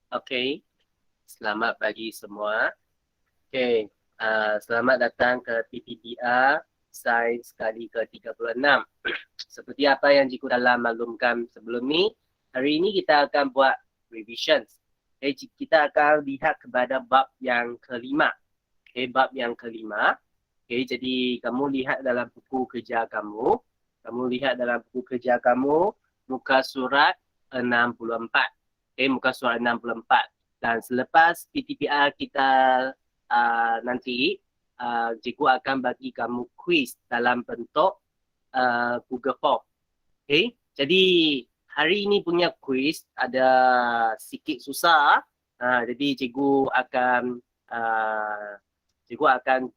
Okey, selamat pagi semua. Okey, selamat datang ke PPTR Sains kali ke-36. Seperti apa yang Cikgu dalam maklumkan sebelum ni, hari ini kita akan buat revision. Kita akan lihat kepada bab yang kelima. Bab yang kelima. Jadi kamu lihat dalam buku kerja kamu. Kamu lihat dalam buku kerja kamu, muka surat 64. Muka surat 64. Dan selepas PTPR kita nanti, cikgu akan bagi kamu quiz dalam bentuk Google Form. Jadi hari ini punya quiz ada sikit susah. Jadi cikgu akan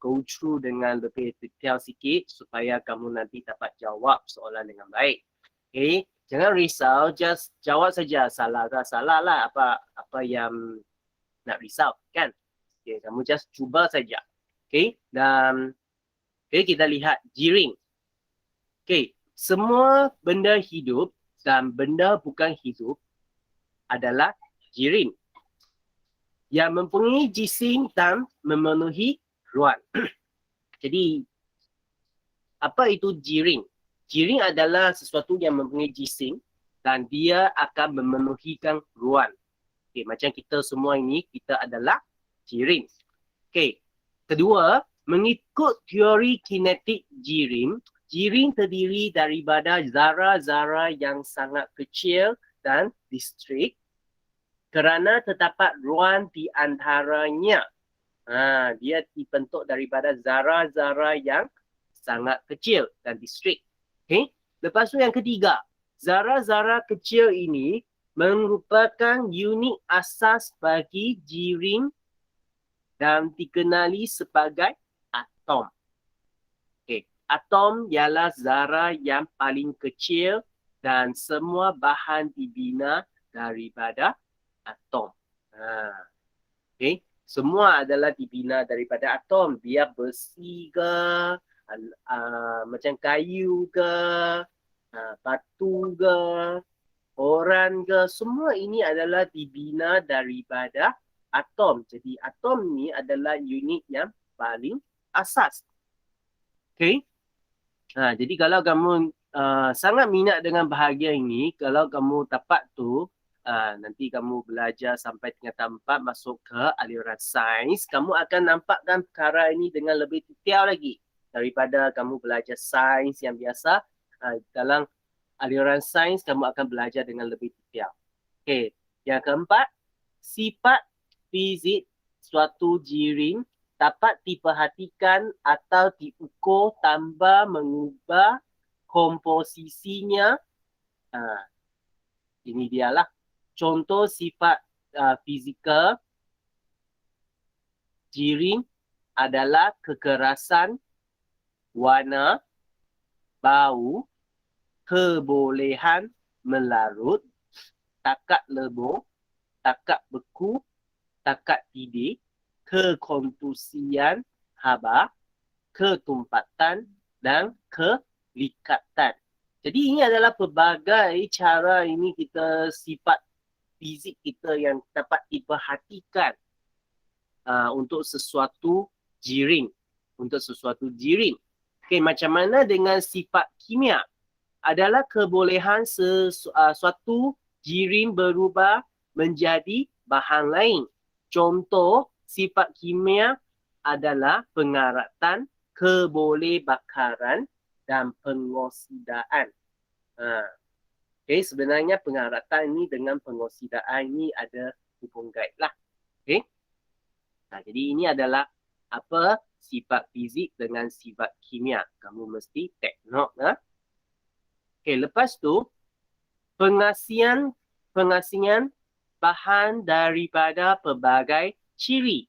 go through dengan lebih detail sikit supaya kamu nanti dapat jawab soalan dengan baik. Jangan risau, just jawab saja. Salah ke salah lah, apa yang nak risau kan. Kamu just cuba saja. Dan kita lihat jiring. Semua benda hidup dan benda bukan hidup adalah jiring yang mempunyai jisim dan memenuhi ruang. Jadi, apa itu jiring? Jiring adalah sesuatu yang mempunyai jisim dan dia akan memenuhikan ruang. Macam kita semua ini, kita adalah jiring. Kedua, mengikut teori kinetik jiring, jiring terdiri daripada zarah-zarah yang sangat kecil dan distrik kerana terdapat ruang di antaranya. Dia dibentuk daripada zarah-zarah yang sangat kecil dan distrik. Lepas tu yang ketiga, zarah-zarah kecil ini merupakan unit asas bagi jiring dan dikenali sebagai atom. Atom ialah zarah yang paling kecil dan semua bahan dibina daripada atom. Semua adalah dibina daripada atom. Biar besi ke, macam kayu ke, batu ke, orang ke, semua ini adalah dibina daripada atom. Jadi atom ni adalah unit yang paling asas. Jadi kalau kamu sangat minat dengan bahagian ini, kalau kamu dapat tu, nanti kamu belajar sampai tingkatan 4 masuk ke aliran sains, kamu akan nampakkan perkara ini dengan lebih detail lagi daripada kamu belajar sains yang biasa. Dalam aliran sains, kamu akan belajar dengan lebih detail. Yang keempat, sifat fizik suatu jiring dapat diperhatikan atau diukur tanpa mengubah komposisinya. Ini dialah contoh sifat fizikal jiring adalah kekerasan, warna, bau, kebolehan melarut, takat lebur, takat beku, takat tidik, kekontusian haba, ketumpatan dan kelikatan. Jadi ini adalah pelbagai cara ini kita sifat fizik kita yang dapat diperhatikan untuk sesuatu jiring. Macam mana dengan sifat kimia? Adalah kebolehan suatu jiring berubah menjadi bahan lain. Contoh sifat kimia adalah pengaratan, kebolehbakaran dan pengoksidaan. Sebenarnya pengaratan ini dengan pengoksidaan ini ada hubung kait lah. Jadi ini adalah apa sifat fizik dengan sifat kimia. Kamu mesti take note. Lepas tu pengasihan bahan daripada pelbagai ciri.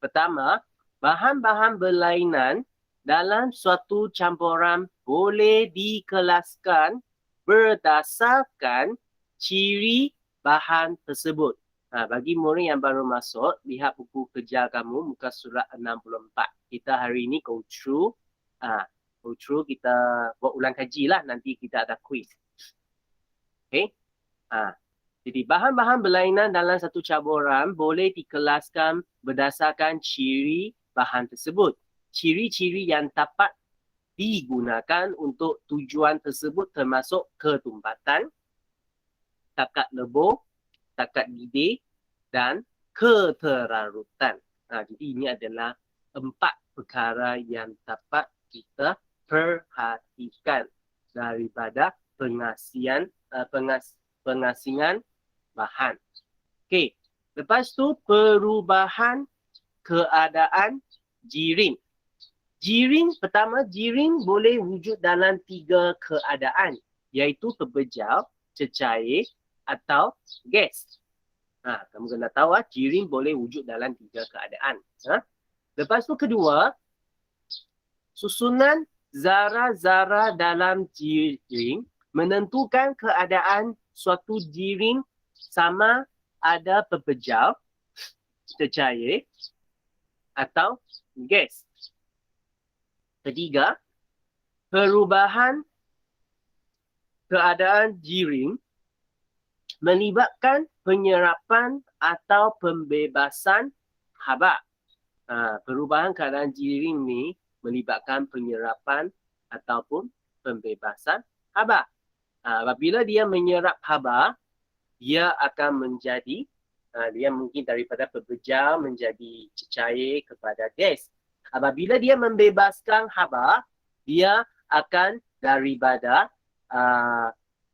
Pertama, bahan-bahan berlainan dalam suatu campuran boleh dikelaskan berdasarkan ciri bahan tersebut. Bagi murid yang baru masuk, lihat buku kerja kamu, muka surat 64. Kita hari ini go through, kita buat ulang kaji lah, nanti kita ada quiz. Jadi bahan-bahan berlainan dalam satu caburan boleh dikelaskan berdasarkan ciri bahan tersebut. Ciri-ciri yang dapat digunakan untuk tujuan tersebut termasuk ketumpatan, takat lebur, takat didih dan keterarutan. Jadi ini adalah 4 perkara yang dapat kita perhatikan daripada pengasingan bahan. Okey, lepas tu perubahan keadaan jirim. Pertama, jirim boleh wujud dalam 3 keadaan, iaitu pebejal, cecair atau gas. Kamu kena tahu jirim boleh wujud dalam 3 keadaan. Lepas tu kedua, susunan zarah-zarah dalam jirim menentukan keadaan suatu jirim sama ada pepejal, cecair atau gas. Ketiga, perubahan keadaan jirim melibatkan penyerapan atau pembebasan haba. Perubahan keadaan jirim ni melibatkan penyerapan ataupun pembebasan haba. Apabila dia menyerap haba, dia akan menjadi, dia mungkin daripada pebejal menjadi cecair kepada gas. Apabila dia membebaskan haba, dia akan daripada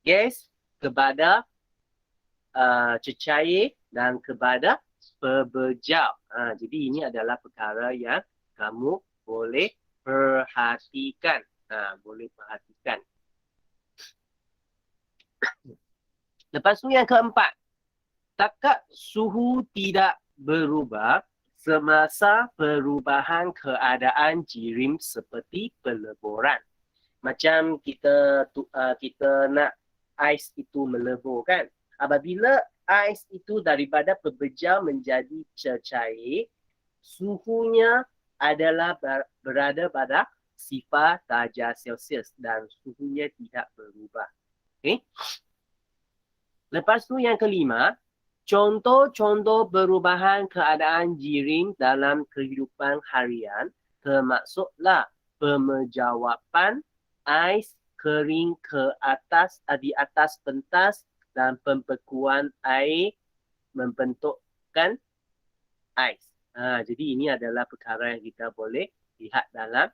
gas kepada cecair dan kepada pebejal. Jadi ini adalah perkara yang kamu boleh perhatikan. Boleh perhatikan. Lepas tu yang keempat, takat suhu tidak berubah semasa perubahan keadaan jirim seperti peleburan. Macam kita nak ais itu melebur kan. Apabila ais itu daripada pebejal menjadi cecair, suhunya adalah berada pada sifar darjah Celsius dan suhunya tidak berubah. Okay? Lepas tu yang kelima, contoh-contoh perubahan keadaan jirim dalam kehidupan harian termasuklah pemejawapan ais kering di atas pentas dan pembekuan air membentukkan ais. Jadi ini adalah perkara yang kita boleh lihat dalam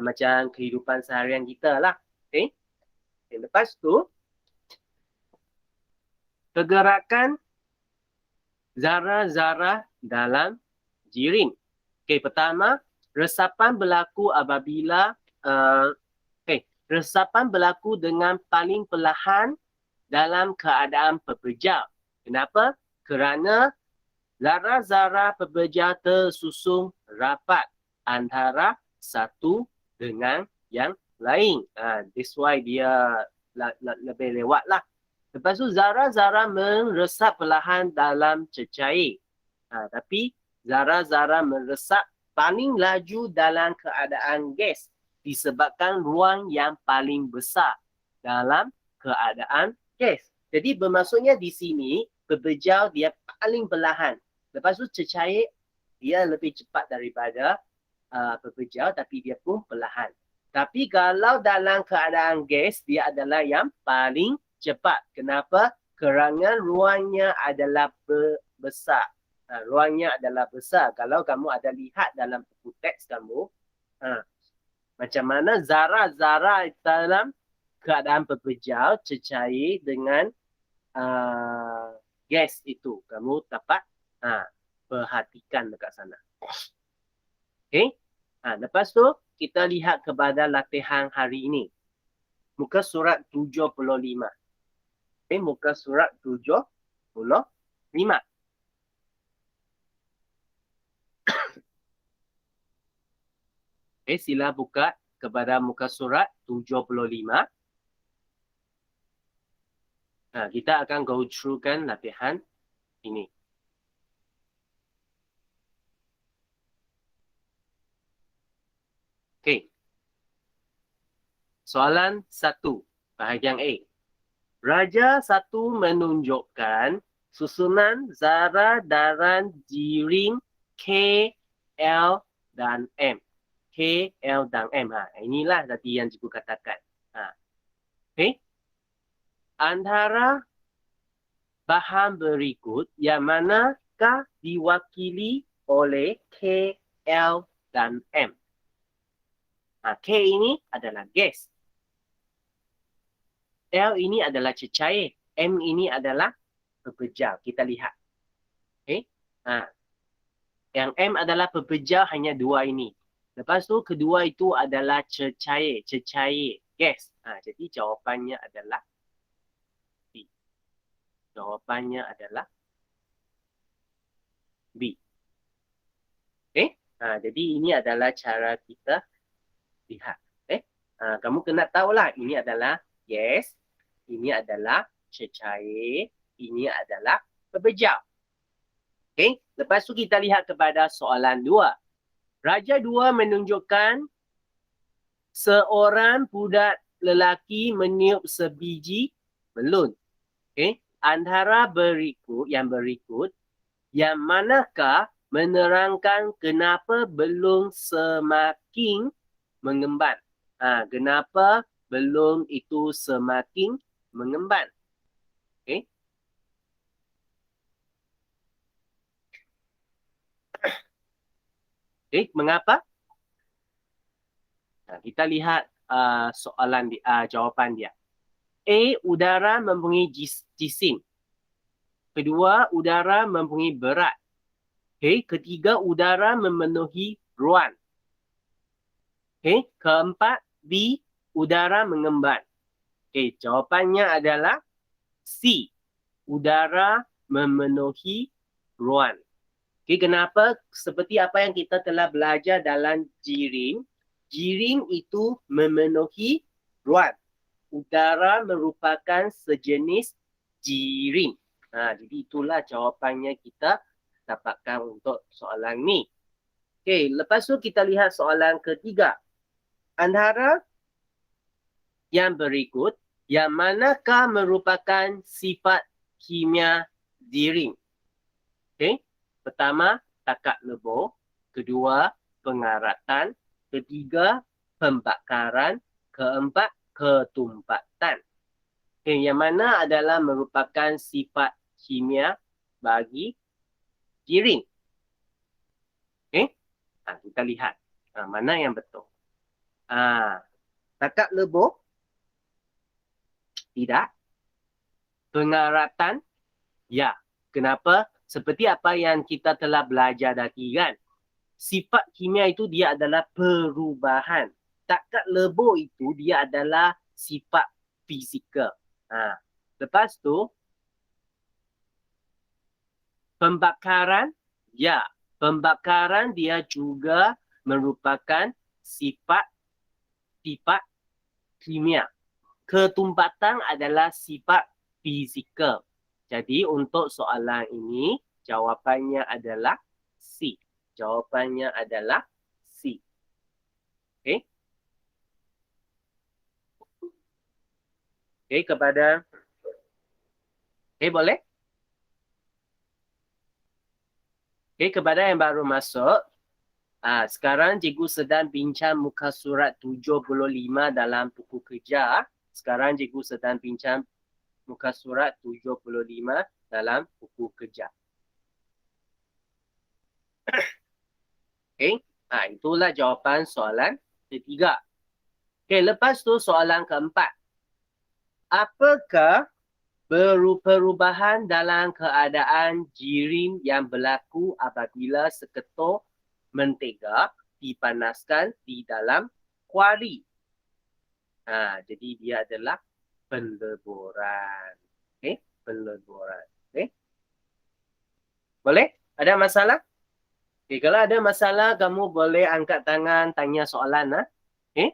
macam kehidupan seharian kita lah. Okay? Lepas tu, pergerakan zarah-zarah dalam jirim. Okay, pertama, resapan berlaku apabila resapan berlaku dengan paling perlahan dalam keadaan pebejal. Kenapa? Kerana zarah-zarah pebejal tersusun rapat antara satu dengan yang lain. That's why dia lebih lewat lah. Lepas tu zarah-zarah meresap perlahan dalam cecair. Tapi zarah-zarah meresap paling laju dalam keadaan gas disebabkan ruang yang paling besar dalam keadaan gas. Jadi bermaksudnya di sini pebejal dia paling perlahan. Lepas tu cecair dia lebih cepat daripada pebejal tapi dia pun perlahan. Tapi kalau dalam keadaan gas dia adalah yang paling cepat. Kenapa? Kerana ruangnya adalah besar. Ruangnya adalah besar. Kalau kamu ada lihat dalam buku teks kamu, macam mana zarah-zarah dalam keadaan pebejal cecair dengan gas itu. Kamu dapat perhatikan dekat sana. Okay? Lepas tu, kita lihat kepada latihan hari ini. Muka surat 75. Okay, muka surat 75. Okay, sila buka kepada muka surat 75. Kita akan go through kan latihan ini. Okay. Soalan 1, bahagian A. Raja satu menunjukkan susunan zarah daran jiring K, L dan M. K, L dan M. Inilah tadi yang cikgu katakan. Okay. Antara bahan berikut yang manakah diwakili oleh K, L dan M? K ini adalah gas. L ini adalah cecair. M ini adalah pepejal. Kita lihat. Okay. Yang M adalah pepejal hanya dua ini. Lepas tu kedua itu adalah cecair. Cecair. Gas. Jadi jawapannya adalah B. Jawapannya adalah B. Okay. Jadi ini adalah cara kita lihat. Okay. Kamu kena tahulah ini adalah gas. Ini adalah cecair. Ini adalah pepejal. Okay. Lepas tu kita lihat kepada soalan 2. Raja 2 menunjukkan seorang budak lelaki meniup sebiji belun. Okay. Antara yang berikut, yang manakah menerangkan kenapa belum semakin mengemban? Kenapa belum itu semakin mengemban? Okay. Okay, mengapa? Kita lihat jawapan dia. A, udara mempunyai jisim. Kedua, udara mempunyai berat. Okay. Ketiga, udara memenuhi ruang. Okay. Keempat, B, udara mengemban. Okay. Jawapannya adalah C, udara memenuhi ruang. Okay. Kenapa? Seperti apa yang kita telah belajar dalam jiring. Jiring itu memenuhi ruang. Udara merupakan sejenis jiring. Jadi itulah jawapannya kita dapatkan untuk soalan ni. Okey, lepas tu kita lihat soalan ketiga. Antara yang berikut, yang manakah merupakan sifat kimia jiring? Okey, pertama, takat lebur. Kedua, pengaratan. Ketiga, pembakaran. Keempat, ketumpatan. Okay, yang mana adalah merupakan sifat kimia bagi jiring. Okay. Kita lihat mana yang betul. Takat lebur. Tidak. Pengaratan. Ya. Kenapa? Seperti apa yang kita telah belajar tadi kan. Sifat kimia itu dia adalah perubahan. Takat lebur itu dia adalah sifat fizikal. Lepas tu, pembakaran, ya, pembakaran dia juga merupakan sifat kimia. Ketumpatan adalah sifat fizikal. Jadi untuk soalan ini, jawapannya adalah C. Jawapannya adalah C. Okey. Okey, boleh? Okey, kepada yang baru masuk, sekarang cikgu sedang bincang muka surat 75 dalam buku kerja. Sekarang cikgu sedang bincang muka surat 75 dalam buku kerja. Okey, itulah jawapan soalan ketiga. Okey, lepas tu soalan keempat. Apakah perubahan dalam keadaan jiring yang berlaku apabila seketul mentega dipanaskan di dalam kuali? Jadi dia adalah peleburan. Okey, peleburan. Okey. Boleh? Ada masalah? Okey, kalau ada masalah kamu boleh angkat tangan tanya soalan Okey.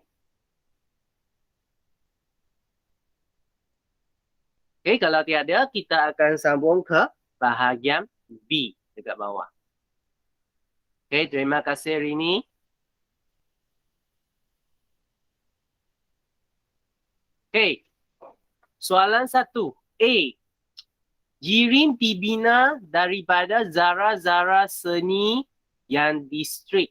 Okey, kalau tiada kita akan sambung ke bahagian B dekat bawah. Okey, terima kasih Rini. Okey. Soalan 1. A. Jirin dibina daripada zara-zara seni yang distrik.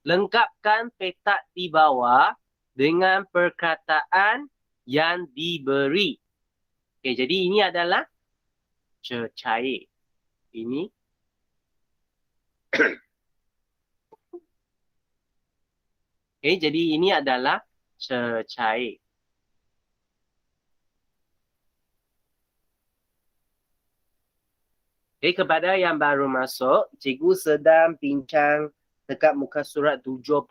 Lengkapkan petak di bawah dengan perkataan yang diberi. Okey, jadi ini adalah cecair. Ini okey, jadi ini adalah cecair. Okey, kepada yang baru masuk, cikgu sedang bincang dekat muka surat 75.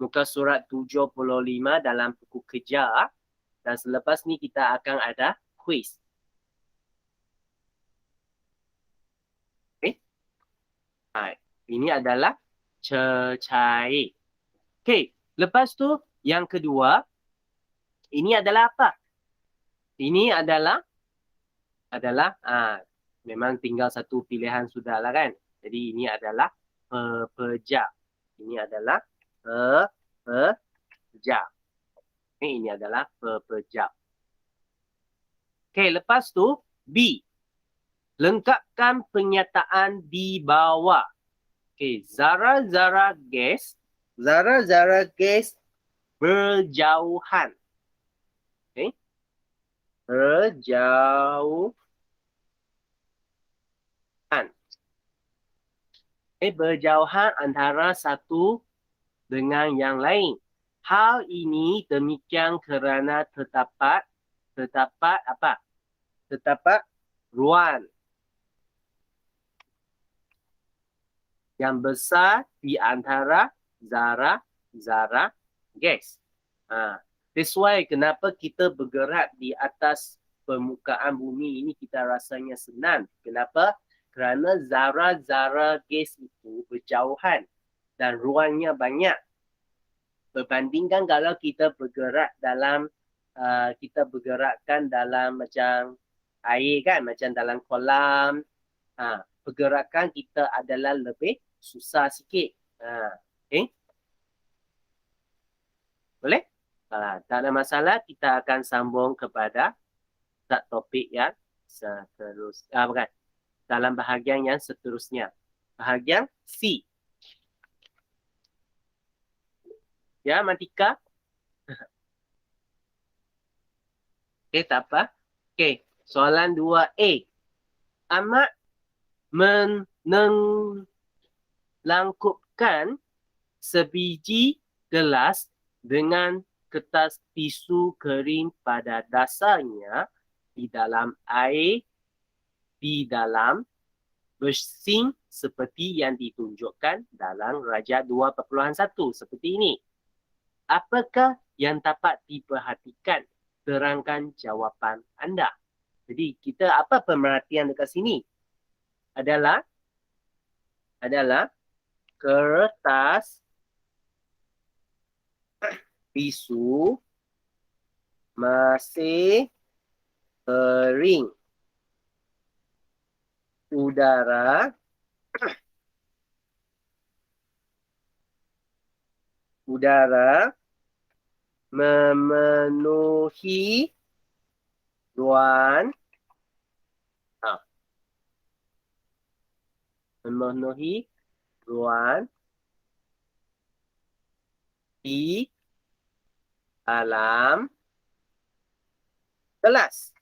Muka surat 75 dalam buku kerja. Dan selepas ni kita akan ada quiz. Okey. Hai, ini adalah cecair. Okey, lepas tu yang kedua, ini adalah apa? Ini adalah memang tinggal satu pilihan sudah lah kan. Jadi ini adalah pepejal. Ini adalah pepejal. Ini adalah pepejal. Okey, lepas tu B. Lengkapkan pernyataan di bawah. Okey, zara-zara gas berjauhan. Okey. Berjauhan. Berjauhan antara satu dengan yang lain. Hal ini demikian kerana terdapat apa? Terdapat ruang yang besar di antara zara-zara gas. That's why kenapa kita bergerak di atas permukaan bumi ini kita rasanya senang. Kenapa? Kerana zara-zara gas itu berjauhan dan ruangnya banyak. Berbandingkan kalau kita bergerak dalam kita bergerakkan dalam macam air kan, macam dalam kolam. Pergerakan kita adalah lebih susah sikit. Okay? Boleh? Tak ada masalah, kita akan sambung kepada topik yang seterusnya. Bukan. Dalam bahagian yang seterusnya. Bahagian C. Ya, Matika? Okey, tak apa. Okey, soalan 2A. Amat melangkupkan sebiji gelas dengan kertas tisu kering pada dasarnya di dalam air di dalam bersin seperti yang ditunjukkan dalam Raja 2.1 seperti ini. Apakah yang dapat diperhatikan? Terangkan jawapan anda. Jadi kita apa pemerhatian dekat sini? Adalah kertas tisu masih kering. Udara memenuhi ruang di dalam gelas.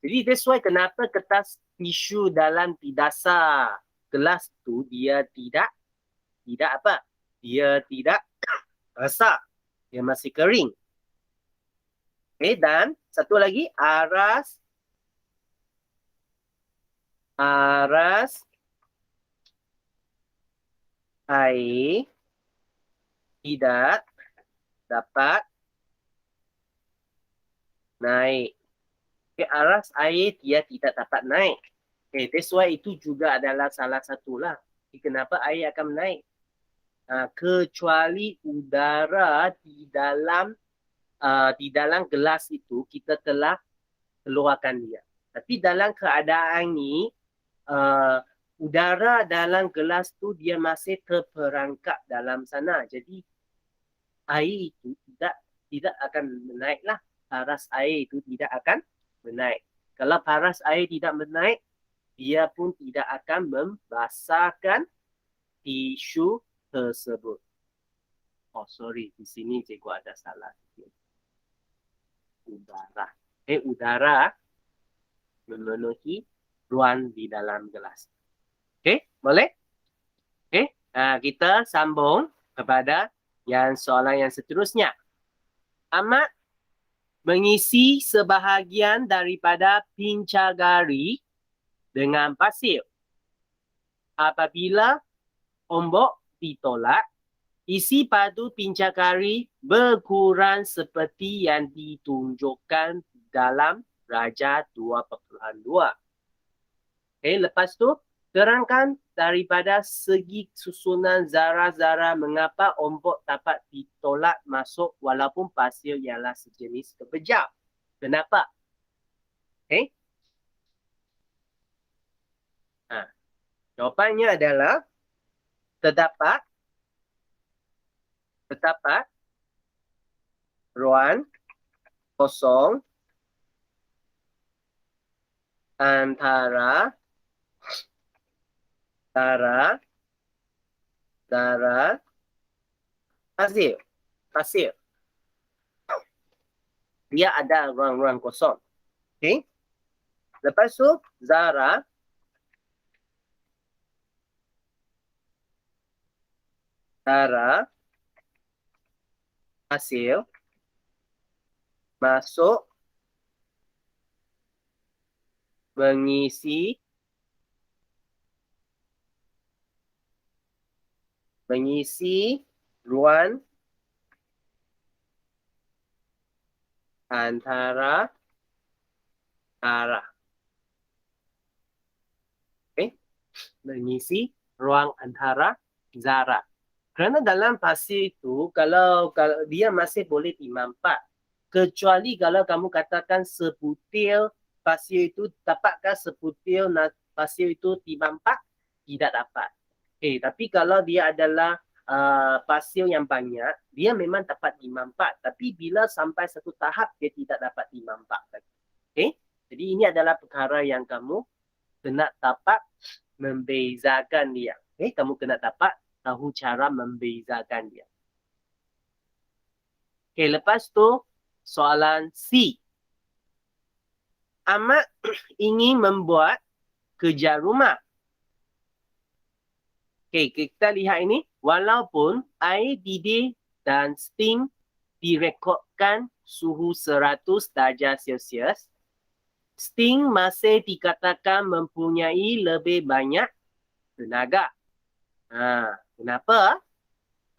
Jadi that's why kenapa kertas tisu dalam di dasar gelas tu dia tidak apa? Dia tidak basah. Dia masih kering. Okay, dan satu lagi aras air tidak dapat naik. Okay, aras air dia tidak dapat naik. Okay, that's why itu juga adalah salah satulah. Okay, kenapa air akan naik? Kecuali udara di dalam gelas itu kita telah keluarkan dia. Tapi dalam keadaan ini udara dalam gelas tu dia masih terperangkap dalam sana. Jadi air itu tidak akan menaiklah. paras air itu tidak akan menaik. Kalau paras air tidak menaik, dia pun tidak akan membasahkan tisu tersebut. Oh, sorry. Di sini cikgu ada salah. Udara. Udara memenuhi ruang di dalam gelas. Okey, boleh? Okey, kita sambung kepada soalan yang seterusnya. Amat mengisi sebahagian daripada pincagari dengan pasir. Apabila ombak ditolak, isi padu pincagari berkurang seperti yang ditunjukkan dalam Raja 2.2. Lepas tu, terangkan daripada segi susunan zarah-zarah mengapa ombak dapat ditolak masuk walaupun pasir ialah sejenis kepejal. Kenapa? Jawapannya adalah terdapat ruang kosong antara darah pasir. Dia ada ruang-ruang kosong. Okey. Lepas tu darah pasir masuk mengisi ruang antara darah. Mengisi ruang antara zarah. Kerana dalam pasir itu, kalau dia masih boleh dimampat. Kecuali kalau kamu katakan sebutir pasir itu, dapatkah sebutir pasir itu dimampat? Tidak dapat. Tapi kalau dia adalah pasir yang banyak, dia memang dapat dimampat. Tapi bila sampai satu tahap, dia tidak dapat dimampat. Jadi ini adalah perkara yang kamu kena dapat membezakan dia. Kamu kena dapat tahu cara membezakan dia. Lepas tu soalan C. Amat ingin membuat kerja rumah. Kita lihat ini. Walaupun air didih dan steam direkodkan suhu 100 darjah Celsius, steam masih dikatakan mempunyai lebih banyak tenaga. Kenapa?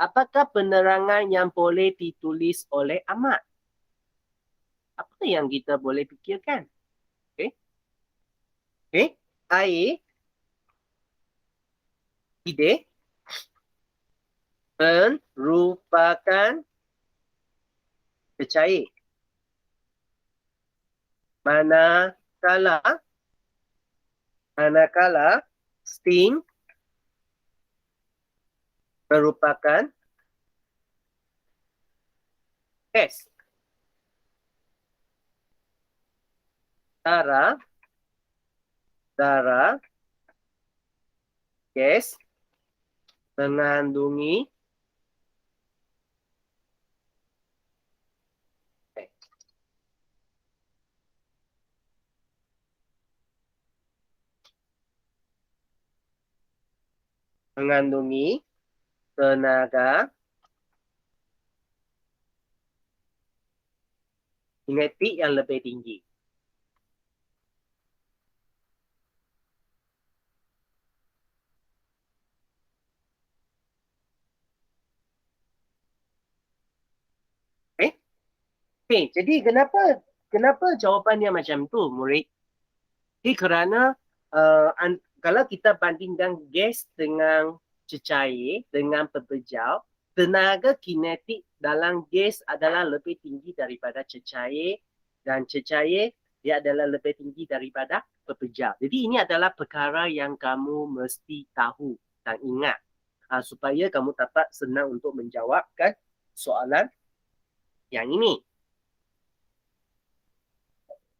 Apakah penerangan yang boleh ditulis oleh Amat? Apa yang kita boleh fikirkan? Air didih merupakan cecair. Manakala steam merupakan gas. Darah gas mengandungi tenaga kinetik yang lebih tinggi. Jadi kenapa jawapannya macam tu, murid? Kerana kalau kita bandingkan gas dengan cecair, dengan pepejal, tenaga kinetik dalam gas adalah lebih tinggi daripada cecair, dan cecair dia adalah lebih tinggi daripada pepejal. Jadi ini adalah perkara yang kamu mesti tahu dan ingat supaya kamu dapat senang untuk menjawabkan soalan yang ini.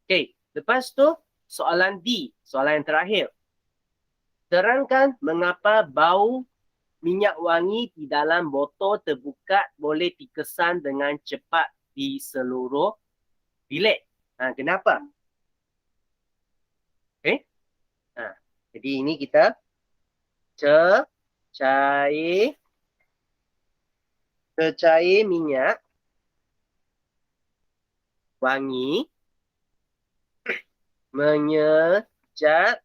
Okey, lepas tu soalan D, soalan yang terakhir. Terangkan mengapa bau minyak wangi di dalam botol terbuka boleh dikesan dengan cepat di seluruh bilik. Kenapa? Okey. Jadi ini kita cecair minyak wangi menyejat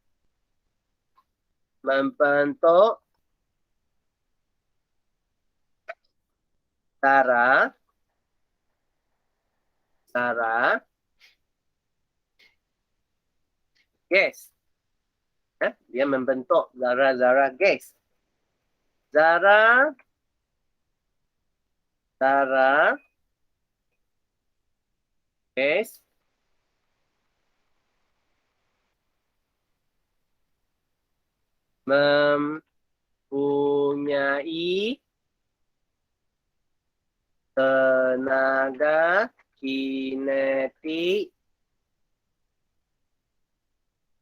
membentuk zara gas. Dia membentuk zara gas. Zara gas mempunyai tenaga kinetik.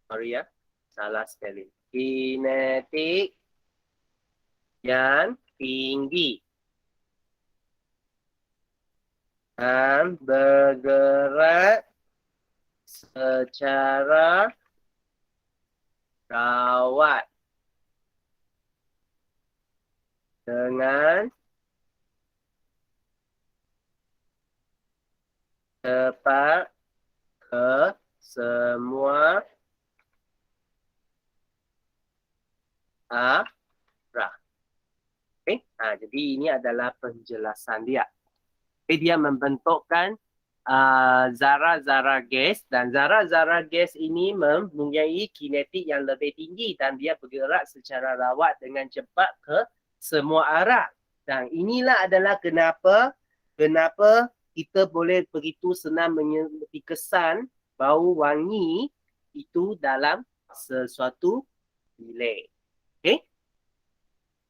Sorry ya, salah spelling. Kinetik yang tinggi dan bergerak secara rawat dengan cepat ke semua arah. Okay? Jadi ini adalah penjelasan dia. Dia membentukkan zara-zara gas dan zara-zara gas ini mempunyai kinetik yang lebih tinggi dan dia bergerak secara rawat dengan cepat ke semua arah. Dan inilah adalah kenapa kita boleh begitu senang mengerti kesan bau wangi itu dalam sesuatu bilik. Okay?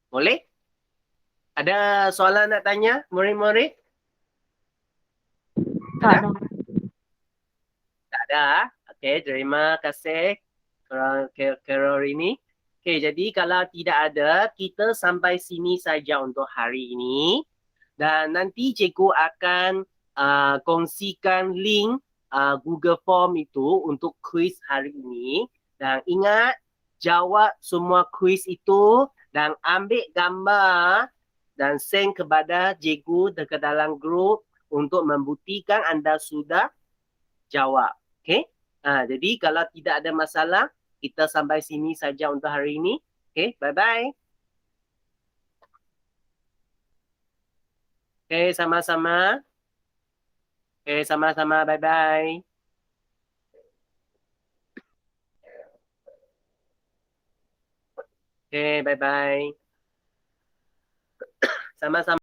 Boleh? Ada soalan nak tanya, murid-murid? Tak ada. Tak ada. Okey, terima kasih Carol ini. Okey, jadi kalau tidak ada, kita sampai sini saja untuk hari ini. Dan nanti cikgu akan kongsikan link Google Form itu untuk kuis hari ini. Dan ingat, jawab semua kuis itu dan ambil gambar dan send kepada cikgu dekat dalam grup untuk membuktikan anda sudah jawab. Okey? Jadi kalau tidak ada masalah, kita sampai sini saja untuk hari ini. Okey, bye-bye. Okey, sama-sama. Okey, sama-sama. Bye-bye. Okey, bye-bye. Sama-sama.